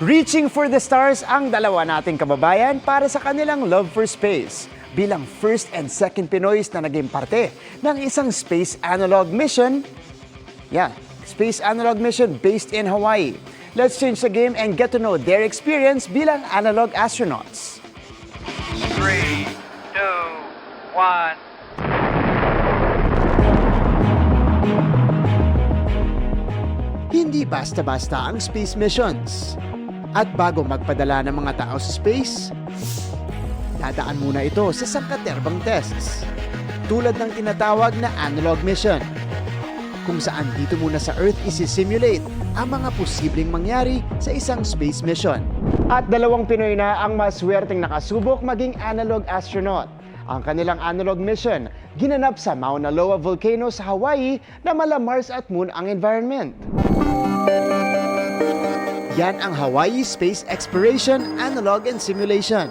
Reaching for the stars ang dalawa nating kababayan para sa kanilang love for space. Bilang first and second Pinoys na naging parte ng isang space analog mission. Space analog mission based in Hawaii. Let's change the game and get to know their experience bilang analog astronauts. 3, 2, 1. Hindi basta-basta ang space missions. At bago magpadala ng mga tao sa space, dadaan muna ito sa sangkaterbang tests. Tulad ng tinatawag na analog mission, kung saan dito muna sa Earth isi-simulate ang mga posibleng mangyari sa isang space mission. At dalawang Pinoy na ang maswerteng nakasubok maging analog astronaut. Ang kanilang analog mission, ginanap sa Mauna Loa Volcano sa Hawaii na mala Mars at Moon ang environment. Yan ang Hawaii Space Exploration Analog and Simulation.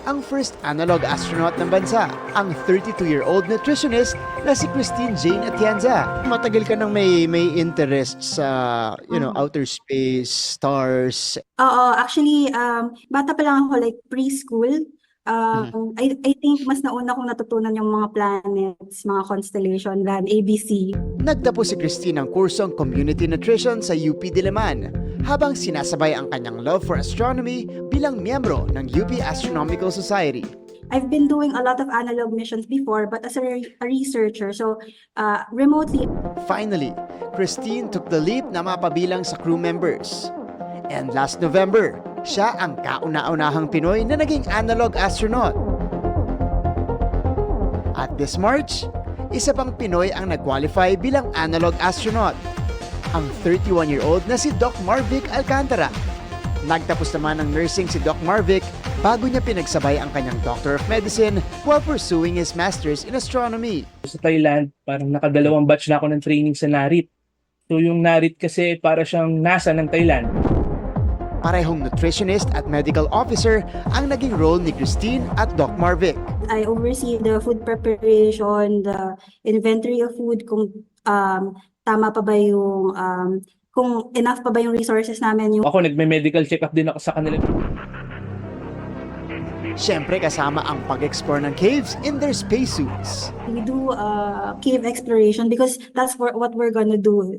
Ang first analog astronaut ng bansa, ang 32-year-old nutritionist na si Christine Jane Atienza. Matagal ka nang may interest sa, outer space, stars. Oo, actually, bata pa lang ako, like preschool. I think mas nauna kong natutunan yung mga planets, mga constellation, than ABC. Nagtapos si Christine ng kursong Community Nutrition sa UP Diliman habang sinasabay ang kanyang love for astronomy bilang miyembro ng UP Astronomical Society. I've been doing a lot of analog missions before, but as a researcher, so remotely. Finally, Christine took the leap na mapabilang sa crew members. And last November, siya ang kauna-unahang Pinoy na naging analog astronaut. At this March, isa pang Pinoy ang nag-qualify bilang analog astronaut, ang 31-year-old na si Doc Marvic Alcantara. Nagtapos naman ng nursing si Doc Marvic bago niya pinagsabay ang kanyang Doctor of Medicine while pursuing his Master's in Astronomy. Sa Thailand, parang nakadalawang batch na ako ng training sa NARIT. So yung NARIT kasi para siyang NASA ng Thailand. Parehong nutritionist at medical officer ang naging role ni Christine at Doc Marvic. I oversee the food preparation, the inventory of food, kung tama pa ba yung, kung enough pa ba yung resources namin. Ako nagme-medical check-up din ako sa kanila. Siyempre kasama ang pag-explore ng caves in their spacesuits. We do cave exploration because that's what we're gonna do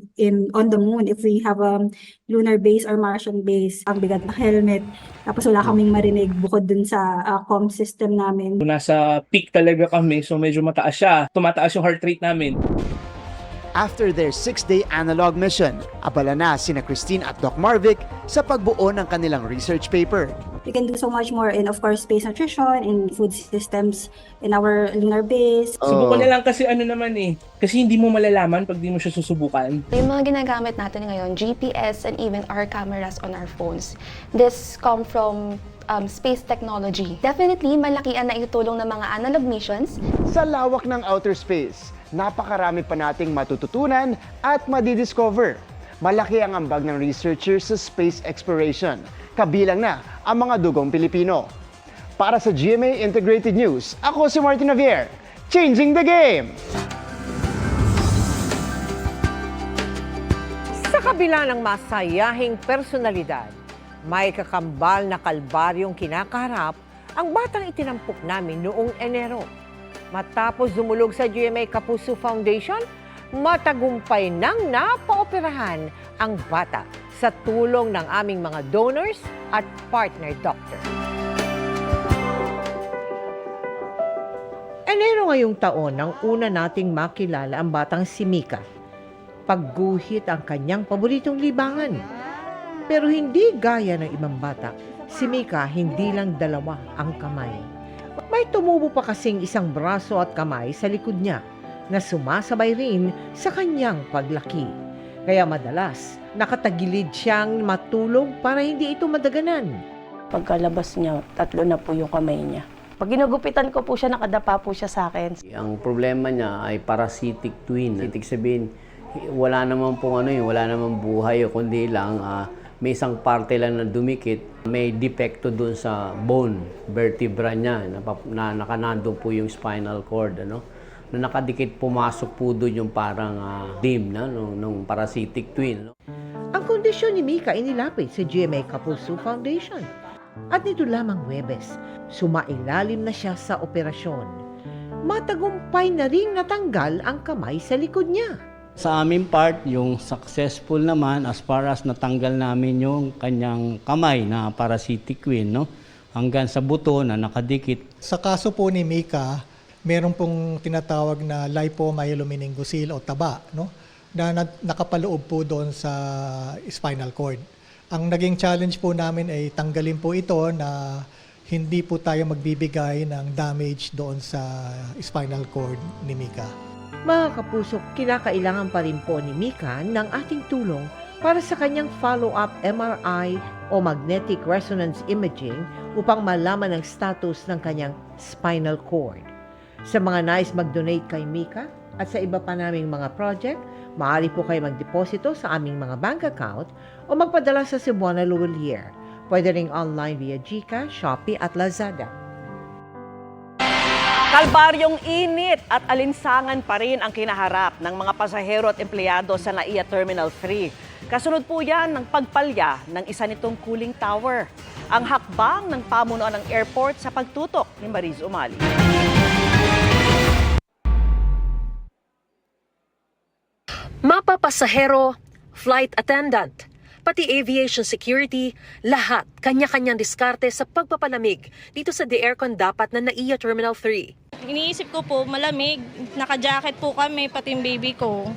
on the moon if we have a lunar base or Martian base. Ang bigat na helmet, tapos wala kaming marinig bukod dun sa comm system namin. Nasa peak talaga kami, so medyo mataas siya. Tumataas yung heart rate namin. After their 6-day analog mission, abala na sina Christine at Doc Marvic sa pagbuo ng kanilang research paper. We can do so much more in, of course, space nutrition, in food systems, in our lunar base. Subukan na lang kasi kasi hindi mo malalaman pag di mo siya susubukan. Yung mga ginagamit natin ngayon, GPS and even our cameras on our phones, this come from space technology. Definitely, malaki ang naitulong ng mga analog missions. Sa lawak ng outer space, napakarami pa nating matututunan at madidiscover. Malaki ang ambag ng researchers sa space exploration. Kabilang na ang mga dugong Pilipino. Para sa GMA Integrated News, ako si Martin Javier, changing the game! Sa kabila ng masayahing personalidad, may kakambal na kalbaryong kinakaharap ang batang itinampok namin noong Enero. Matapos dumulog sa GMA Kapuso Foundation, matagumpay nang napaoperahan ang bata sa tulong ng aming mga donors at partner doctor. Enero ngayong taon nang una nating makilala ang batang si Mika. Pagguhit ang kanyang paboritong libangan. Pero hindi gaya ng ibang bata, si Mika hindi lang dalawa ang kamay. May tumubo pa kasing isang braso at kamay sa likod niya na sumasabay rin sa kanyang paglaki. Kaya madalas, nakatagilid siyang matulog para hindi ito madaganan. Pagkalabas niya, 3 na po yung kamay niya. Pag ginugupitan ko po siya, nakadapa po siya sa akin. Ang problema niya ay parasitic twin. Ibig sabihin, wala naman wala naman buhay o kundi lang may isang parte lang na dumikit, may depekto doon sa bone, vertebra niya, na nakanandong po yung spinal cord, na nakadikit, pumasok po doon yung parang dim nung parasitic twin. Ang kondisyon petisyon ni Mika inilapit sa GMA Kapuso Foundation. At nito lamang Huwebes, sumailalim na siya sa operasyon. Matagumpay na ring natanggal ang kamay sa likod niya. Sa aming part, yung successful naman as far as natanggal namin yung kanyang kamay na parasitic queen, no? Hanggang sa buto na nakadikit. Sa kaso po ni Mika, meron pong tinatawag na lipomyelomeningocele o taba, no? Na nakapaloob po doon sa spinal cord. Ang naging challenge po namin ay tanggalin po ito na hindi po tayo magbibigay ng damage doon sa spinal cord ni Mika. Mga kapuso, kinakailangan pa rin po ni Mika ng ating tulong para sa kanyang follow-up MRI o magnetic resonance imaging upang malaman ang status ng kanyang spinal cord. Sa mga nais mag-donate kay Mika at sa iba pa naming mga project, maaari po kayo magdeposito sa aming mga bank account o magpadala sa Cebuana Luwalier. Pwede ring online via GCash, Shopee at Lazada. Kalbaryong init at alinsangan pa rin ang kinaharap ng mga pasahero at empleyado sa NAIA Terminal 3. Kasunod po yan ng pagpalya ng isa nitong cooling tower. Ang hakbang ng pamunuan ng airport sa pagtutok ni Mariz Umali. Mapapasahero, flight attendant, pati aviation security, lahat kanya-kanyang diskarte sa pagpapalamig dito sa de-aircon dapat na NAIA Terminal 3. Iniisip ko po, malamig, naka-jacket po kami, pati yung baby ko.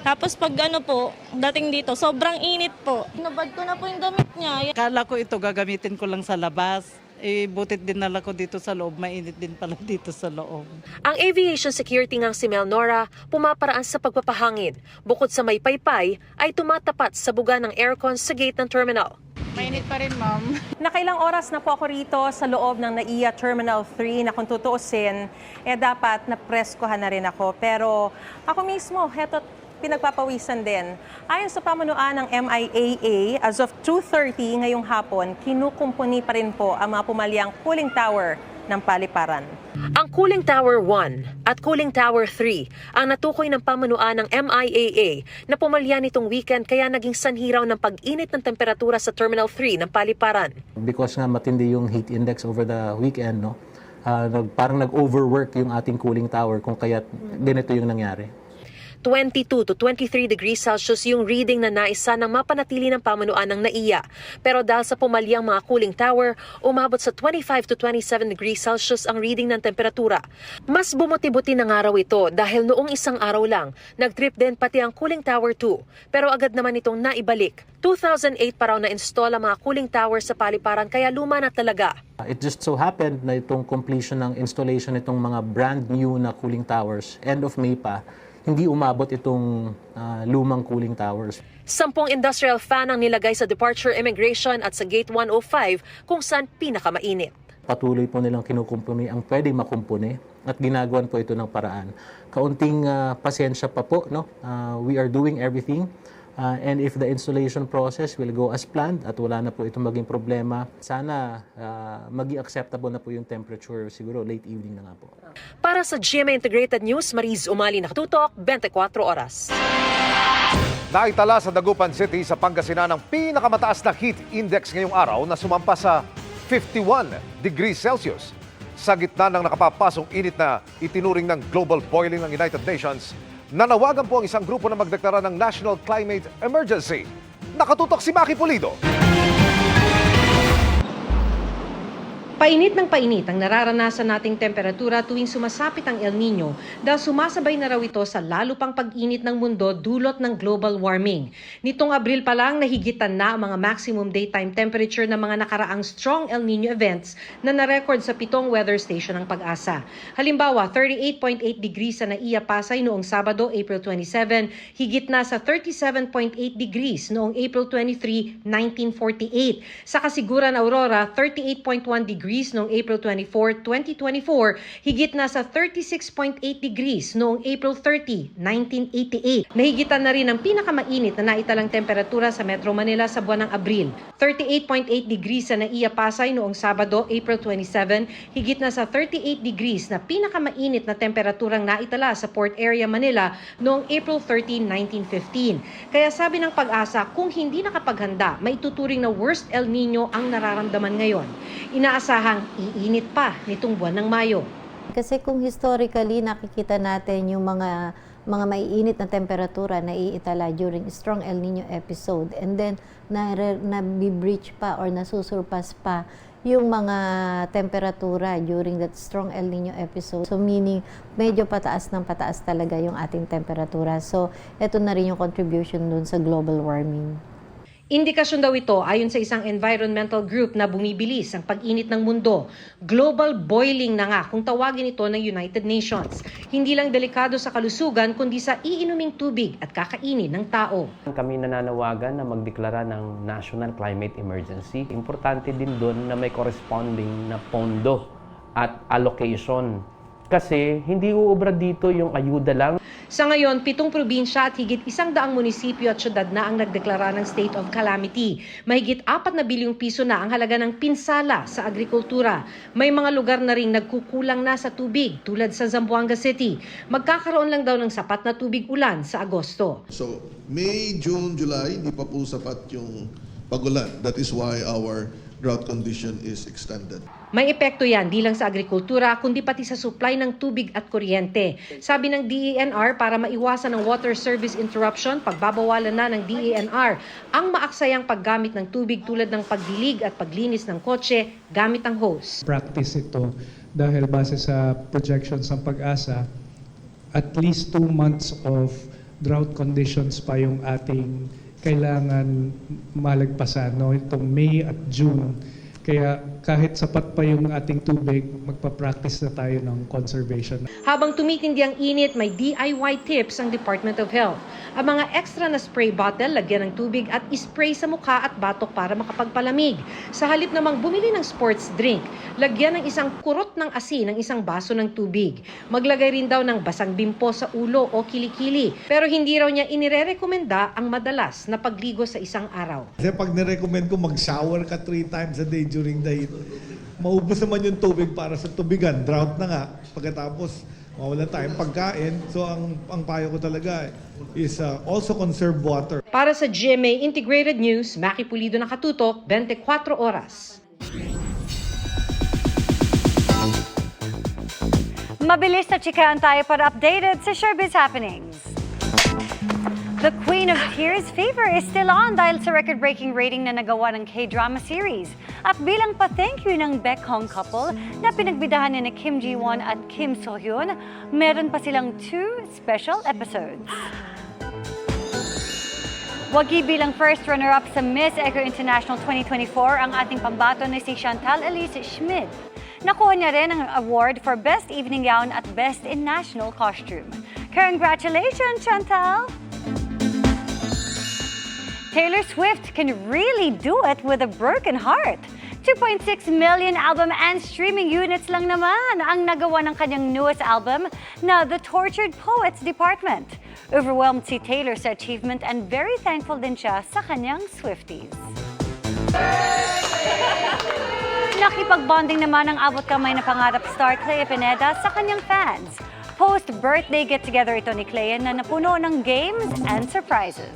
Tapos pag dating dito, sobrang init po. Nabad ko na po yung damit niya. Kala ko ito gagamitin ko lang sa labas. Butit din nala ko dito sa loob, mainit din pala dito sa loob. Ang aviation security ngang si Melnora pumaparaan sa pagpapahangin. Bukod sa may paypay, ay tumatapat sa buga ng aircon sa gate ng terminal. Mainit pa rin, ma'am. Nakailang oras na po ako rito sa loob ng NAIA Terminal 3 na kung tutuusin, dapat napreskohan na rin ako. Pero ako mismo, pinagpapawisan din. Ayon sa pamunuan ng MIAA, as of 2:30 ngayong hapon, kinukumpuni pa rin po ang mga pumalyang cooling tower ng paliparan. Ang Cooling Tower 1 at Cooling Tower 3 ang natukoy ng pamunuan ng MIAA na pumalya nitong weekend kaya naging sanhi raw ng pag-init ng temperatura sa Terminal 3 ng paliparan. Because nga matindi yung heat index over the weekend, no? Parang nag-overwork yung ating cooling tower kung kaya ganito yung nangyari. 22 to 23 degrees Celsius yung reading na naisa ng mapanatili ng pamunuan ng NAIA. Pero dahil sa pumalyang mga cooling tower, umabot sa 25 to 27 degrees Celsius ang reading ng temperatura. Mas bumuti-buti ng araw ito dahil noong isang araw lang, nag-trip din pati ang cooling tower 2. Pero agad naman itong naibalik. 2008 pa raw na-install ang mga cooling tower sa paliparan kaya luma na talaga. It just so happened na itong completion ng installation itong mga brand new na cooling towers, end of May pa, hindi umabot itong lumang cooling towers. 10 industrial fan ang nilagay sa departure immigration at sa gate 105 kung saan pinakamainit. Patuloy po nilang kinukumpuni ang pwedeng makumpuni at ginagawan po ito ng paraan. Kaunting pasensya pa po, no? We are doing everything. And if the installation process will go as planned at wala na po itong maging problema, sana maging acceptable na po yung temperature, siguro late evening na nga po. Para sa GMA Integrated News, Mariz Umali, nakatutok, 24 oras. Naitala sa Dagupan City sa Pangasinan ang pinakamataas na heat index ngayong araw na sumampa sa 51 degrees Celsius. Sa gitna ng nakapapasong init na itinuring ng global boiling ng United Nations, nanawagan po ang isang grupo na magdeklara ng National Climate Emergency. Nakatutok si Maki Pulido. Painit ng painit ang nararanasan nating temperatura tuwing sumasapit ang El Nino dahil sumasabay na raw ito sa lalo pang pag-init ng mundo dulot ng global warming. Nitong Abril pa lang nahigitan na ang mga maximum daytime temperature ng mga nakaraang strong El Nino events na narecord sa 7 weather station ng Pag-asa. Halimbawa, 38.8 degrees sa NAIA Pasay noong Sabado, April 27, higit na sa 37.8 degrees noong April 23, 1948. Sa Kasiguran, Aurora, 38.1 degrees degrees noong April 24, 2024, higit na sa 36.8 degrees noong April 30, 1988. Nahigitan na rin ang pinakamainit na naitalang temperatura sa Metro Manila sa buwan ng Abril. 38.8 degrees sa Naiya, Pasay noong Sabado, April 27, higit na sa 38 degrees na pinakamainit na temperaturang naitala sa Port Area, Manila noong April 13, 1915. Kaya sabi ng Pag-asa, kung hindi nakapaghanda, maituturing na worst El Nino ang nararamdaman ngayon. Inaasahang iinit pa nitong buwan ng Mayo. Kasi kung historically nakikita natin yung mga maiinit na temperatura na iitala during strong El Nino episode, and then na-breach pa or nasusurpass pa yung mga temperatura during that strong El Nino episode. So meaning, medyo pataas ng pataas talaga yung ating temperatura. So ito na rin yung contribution dun sa global warming. Indikasyon daw ito ayon sa isang environmental group na bumibilis ang pag-init ng mundo. Global boiling na nga kung tawagin ito ng United Nations. Hindi lang delikado sa kalusugan kundi sa iinuming tubig at kakainin ng tao. Kami nananawagan na magdeklara ng National Climate Emergency. Importante din doon na may corresponding na pondo at allocation. Kasi hindi uubra dito yung ayuda lang. Sa ngayon, 7 probinsya at higit 100 munisipyo at syudad na ang nagdeklara ng state of calamity. Mahigit 4 na bilyong piso na ang halaga ng pinsala sa agrikultura. May mga lugar na ring nagkukulang na sa tubig tulad sa Zamboanga City. Magkakaroon lang daw ng sapat na tubig ulan sa Agosto. So, May, June, July, hindi pa po sapat yung pag-ulan. That is why our drought condition is extended. May epekto yan di lang sa agrikultura kundi pati sa supply ng tubig at kuryente. Sabi ng DENR, para maiwasan ang water service interruption, pagbabawalan na ng DENR ang maaksayang paggamit ng tubig tulad ng pagdilig at paglinis ng kotse gamit ang hose. Practice ito dahil base sa projections ng Pag-asa, at least 2 months of drought conditions pa yung ating kailangan malagpasan, no? Itong May at June. Kaya kahit sapat pa yung ating tubig, magpa-practice na tayo ng conservation. Habang tumitindi ang init, may DIY tips ang Department of Health. Ang mga extra na spray bottle, lagyan ng tubig at ispray sa mukha at batok para makapagpalamig. Sa halip namang bumili ng sports drink, lagyan ng isang kurot ng asin ng isang baso ng tubig. Maglagay rin daw ng basang bimpo sa ulo o kilikili. Pero hindi raw niya inirerekomenda ang madalas na pagligo sa isang araw. Kasi pag nirecommend ko mag-shower ka 3 times a day during the heat, maubos naman yung tubig para sa tubigan. Drought na nga. Pagkatapos, mawalan tayong pagkain. So, ang payo ko talaga is also conserve water. Para sa GMA Integrated News, Maki Pulido nakatutok, 24 oras. Mabilis na chikahan tayo para updated sa showbiz happenings. The Queen of Tears fever is still on dahil sa record-breaking rating na nagawa ng K-drama series. At bilang pa-thank you ng Baek-hong couple na pinagbidahan ni Kim Ji-won at Kim So-hyun, meron pa silang 2 special episodes. Wagi bilang first runner-up sa Miss Eco International 2024 ang ating pambato na si Chantal Elise Schmidt. Nakuha niya rin ang award for Best Evening Gown at Best in National Costume. Congratulations, Chantal! Taylor Swift can really do it with a broken heart. 2.6 million album and streaming units lang naman ang nagawa ng kanyang newest album na The Tortured Poets Department. Overwhelmed si Taylor sa achievement and very thankful din siya sa kanyang Swifties. Nakipag-bonding naman ang abot kamay na pangarap star Clea Pineda sa kanyang fans. Post-birthday get-together ito ni Clea na napuno ng games and surprises.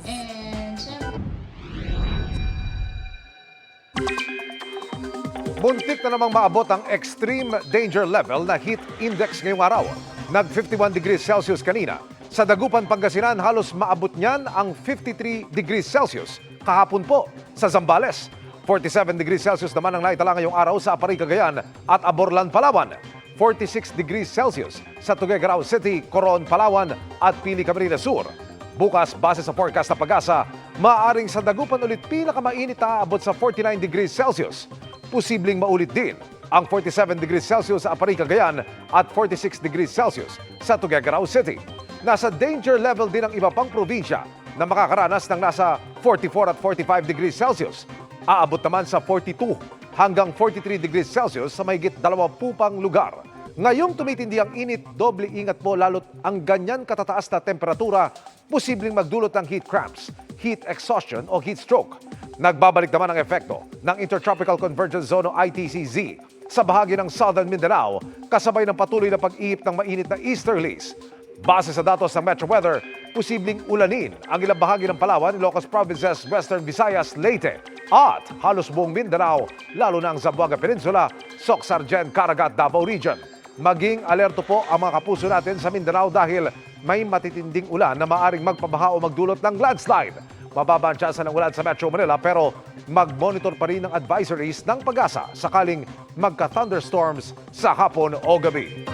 Muntik na namang maabot ang extreme danger level na heat index ngayong araw. Nag 51 degrees Celsius kanina. Sa Dagupan, Pangasinan, halos maabot niyan ang 53 degrees Celsius. Kahapon po sa Zambales. 47 degrees Celsius naman ang naitala ngayong araw sa Apari, Cagayan at Aborlan, Palawan. 46 degrees Celsius sa Tuguegarao City, Coron, Palawan at Pili, Camarines Sur. Bukas, base sa forecast na Pag-asa, maaaring sa Dagupan ulit pinakamainit na aabot sa 49 degrees Celsius. Posibleng maulit din ang 47 degrees Celsius sa Apari, Cagayan at 46 degrees Celsius sa Tuguegarao City. Nasa danger level din ang iba pang probinsya na makakaranas ng nasa 44 at 45 degrees Celsius. Aabot naman sa 42 hanggang 43 degrees Celsius sa mahigit 20 pang lugar. Ngayong tumitindi ang init, doble ingat po lalo't ang ganyan katataas na temperatura posibleng magdulot ng heat cramps, heat exhaustion o heat stroke. Nagbabalik naman ang epekto ng Intertropical Convergence Zone o ITCZ sa bahagi ng Southern Mindanao kasabay ng patuloy na pag-ihip ng mainit na easterlies. Base sa datos ng Metro Weather, posibleng ulanin ang ilang bahagi ng Palawan, Ilocos Provinces, Western Visayas, Leyte at halos buong Mindanao, lalo na ang Zamboanga Peninsula, Soc-Sargen, Caraga at Davao Region. Maging alerto po ang mga kapuso natin sa Mindanao dahil may matitinding ulan na maaring magpabaha o magdulot ng landslide. Mababa ang tsansa ng ulan sa Metro Manila pero mag-monitor pa rin ng advisories ng Pag-asa sakaling magka-thunderstorms sa hapon o gabi.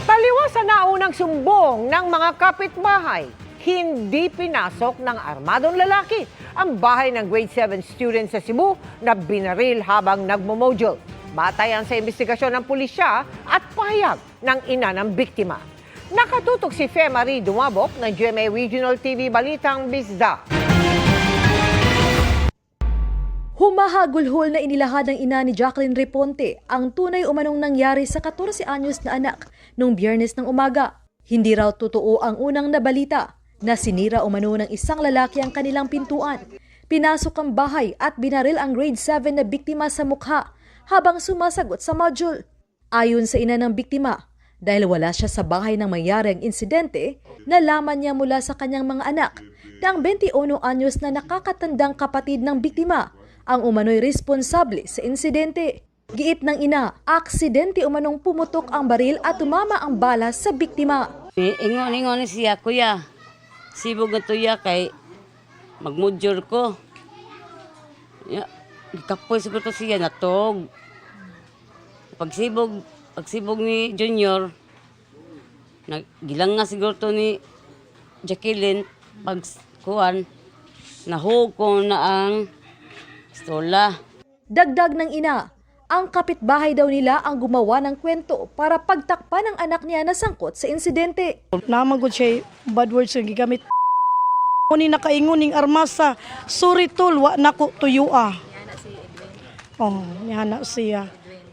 Taliwas sa naunang sumbong ng mga kapitbahay, hindi pinasok ng armadong lalaki ang bahay ng grade 7 student sa Cebu na binaril habang nagmomodule. Batayan sa investigasyon ng pulisya at pahayag ng ina ng biktima. Nakatutok si Fe Marie Dumabok ng GMA Regional TV Balitang Bisda. Humahagulhol na inilahad ng ina ni Jacqueline Reponte ang tunay umanong nangyari sa 14 anyos na anak nung Biyernes ng umaga. Hindi raw totoo ang unang nabalita na sinira umano ng isang lalaki ang kanilang pintuan. Pinasok ang bahay at binaril ang grade 7 na biktima sa mukha habang sumasagot sa module. Ayon sa ina ng biktima, dahil wala siya sa bahay nang mangyari ang insidente, nalaman niya mula sa kanyang mga anak na ang 21 anyos na nakakatandang kapatid ng biktima ang umano'y responsable sa insidente. Giit ng ina, aksidente umanong pumutok ang baril at tumama ang bala sa biktima. Ingon siya, kuya. Sibog na tuya kay magmudjur ko. Kapoy siguro to siya natog. Pagsibog ni Junior, gilang nga siguro to ni Jacqueline, pagkuhan, nahug ko na ang pistola. Dagdag ng ina, ang kapitbahay daw nila ang gumawa ng kwento para pagtakpan ng anak niya na sangkot sa insidente. Namagod siya bad words yung gigamit. Muni nakaingon ning armasa, sorry tol, wa nako tuyo ah. Oh, nihana siya.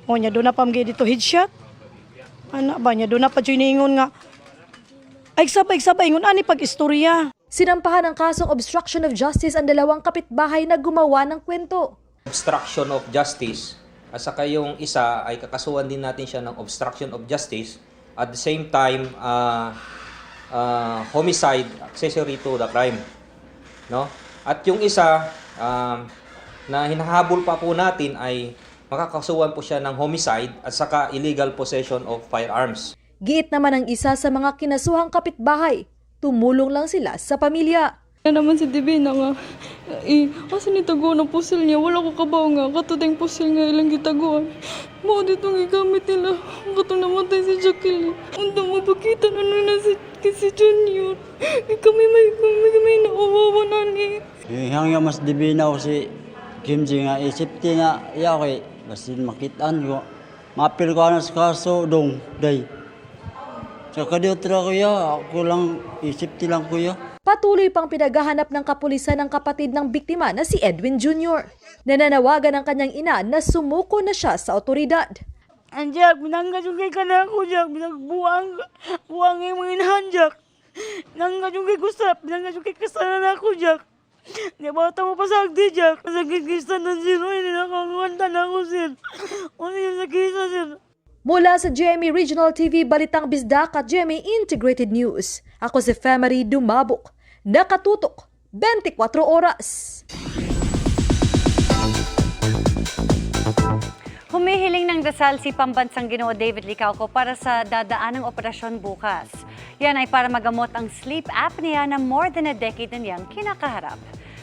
O niya doon na pamgay dito headshot. Anak ba niya doon na pa ingon nga. Ay sabay ingon ani pag-istorya. Sinampahan ng kasong obstruction of justice ang dalawang kapitbahay na gumawa ng kwento. Obstruction of justice, at saka yung isa ay kakasuhan din natin siya ng obstruction of justice. At the same time, homicide, accessory to the crime. No? At yung isa na hinahabol pa po natin ay makakasuhan po siya ng homicide at saka illegal possession of firearms. Giit naman ang isa sa mga kinasuhang kapitbahay. Tumulong lang sila sa pamilya. Naman si Divina nga, kasi nitago ng pusil niya, wala ko kabaw nga, katuteng pusil nga ilang gitaguan. Mo dito nga gamit nila, katong namatay si Jacqueline. Unta mo pakita na na si Junior. Kami may nauwawa na ni. Hanggang mas Divina ko si Kimji nga, isipti nga, iya ko basin makitaan ko. Mapil ko na sa kaso, dong, day. Sa kadiotra kuya, ako lang, isipti lang kuya. Patuloy pang pinaghahanap ng kapulisan ng kapatid ng biktima na si Edwin Jr. Nananawagan ang kanyang ina na sumuko na siya sa otoridad. Anjak, binanggajugay ka na ako, Jack. Buwang yung mga inahanjak. Nanggajugay ko sa, binanggajugay ka sana na ako, Jack. Di ba ito mo pasagdi, Jack? Nasagkikista ng sino, hindi nakakawanta na ako, sir. Ano yung nakisa, sir? Mula sa GMA Regional TV Balitang Bisda at GMA Integrated News, ako si Fe Marie Dumabok, nakatutok 24 oras. Humihiling ng dasal si Pambansang Ginoo David Licauco para sa dadaanang operasyon bukas. Yan ay para magamot ang sleep apnea na more than a decade na niyang kinakaharap.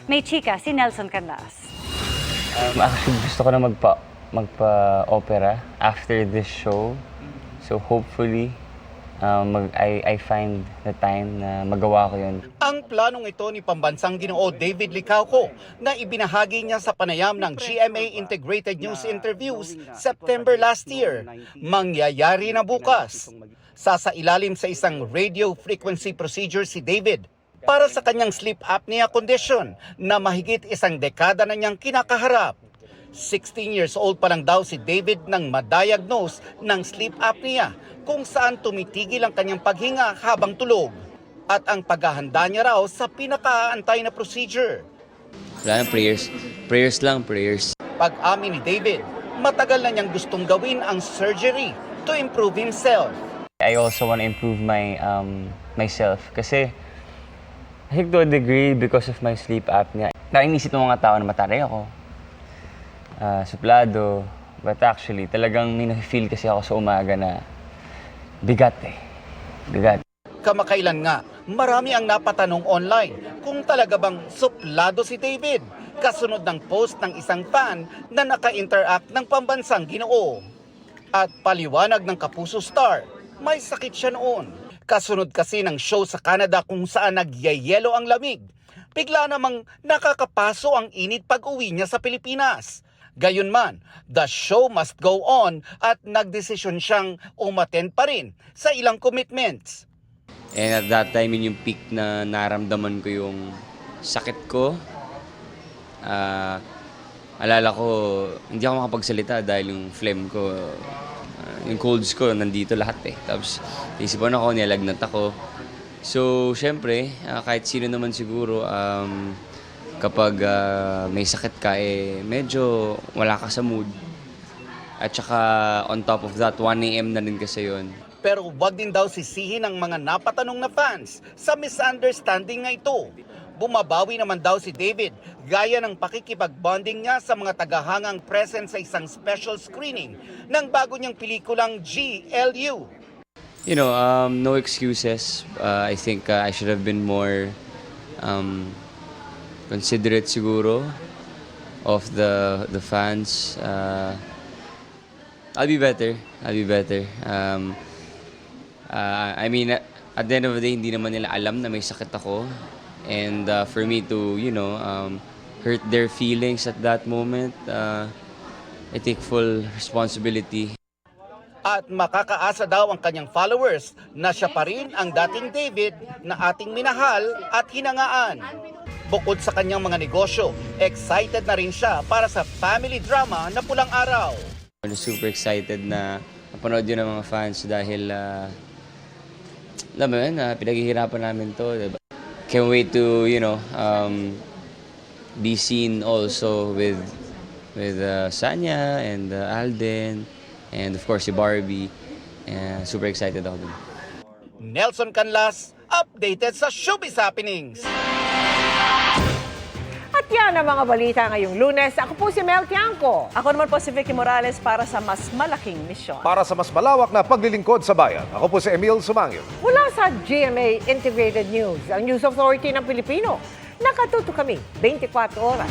May chika si Nelson Canlas. Actually, gusto ko na magpa-opera after this show. So hopefully, I find the time na magawa ko yun. Ang planong ito ni Pambansang Ginoo David Licauco na ibinahagi niya sa panayam ng GMA Integrated News Interviews September last year, mangyayari na bukas. Sasailalim sa isang radio frequency procedure si David para sa kanyang sleep apnea condition na mahigit 1 dekada na niyang kinakaharap. 16 years old pa lang daw si David nang ma-diagnose ng sleep apnea, kung saan tumitigil ang kanyang paghinga habang tulog. At ang paghahanda niya raw sa pinakaantay na procedure. Wala na, prayers. Prayers lang, prayers. Pag-amin ni David, matagal na niyang gustong gawin ang surgery to improve himself. I also want to improve my myself kasi I think to a degree because of my sleep apnea. Nainisip ng mga tao na mataray ako, suplado, but actually talagang may na-feel kasi ako sa umaga na bigat eh. Bigat. Kamakailan nga, marami ang napatanong online kung talaga bang suplado si David, kasunod ng post ng isang fan na naka-interact ng pambansang Ginoo. At paliwanag ng Kapuso Star, may sakit siya noon. Kasunod kasi ng show sa Canada kung saan nagyayelo ang lamig. Bigla namang nakakapaso ang init pag-uwi niya sa Pilipinas. Gayunman, the show must go on at nagdesisyon siyang umattend pa rin sa ilang commitments. And at that time, yun yung peak na naramdaman ko yung sakit ko. Alala ko, hindi ako makapagsalita dahil yung phlegm ko, yung colds ko, nandito lahat eh. Tapos, isipan ako, nilagnat ako. So, syempre, kahit sino naman siguro, kapag may sakit ka, medyo wala ka sa mood. At saka, on top of that, 1 a.m. na din kasi yun. Pero wag din daw sisihin ang mga napatanong na fans sa misunderstanding nga ito. Bumabawi naman daw si David gaya ng pakikipag-bonding niya sa mga tagahangang present sa isang special screening ng bago niyang pelikulang GLU. You know, no excuses. I think I should have been more considerate siguro of the fans. I'll be better. I mean, at the end of the day, hindi naman nila alam na may sakit ako. And for me to, hurt their feelings at that moment, I take full responsibility. At makakaasa daw ang kanyang followers na siya pa rin ang dating David na ating minahal at hinangaan. Bukod sa kanyang mga negosyo, excited na rin siya para sa family drama na Pulang Araw. I'm super excited na napanood yun ng mga fans dahil alam mo yun, pinaghihirapan namin to. Diba? Can't wait to, be seen also with Sanya and Alden and of course si Barbie. Super excited ako dun. Nelson Canlas, updated sa Showbiz Happenings. At yan ang mga balita ngayong Lunes. Ako po si Mel Tiangco. Ako naman po si Vicky Morales para sa mas malaking misyon. Para sa mas malawak na paglilingkod sa bayan, ako po si Emil Sumangil. Mula sa GMA Integrated News, ang News Authority ng Pilipino. Nakatuto kami 24 oras.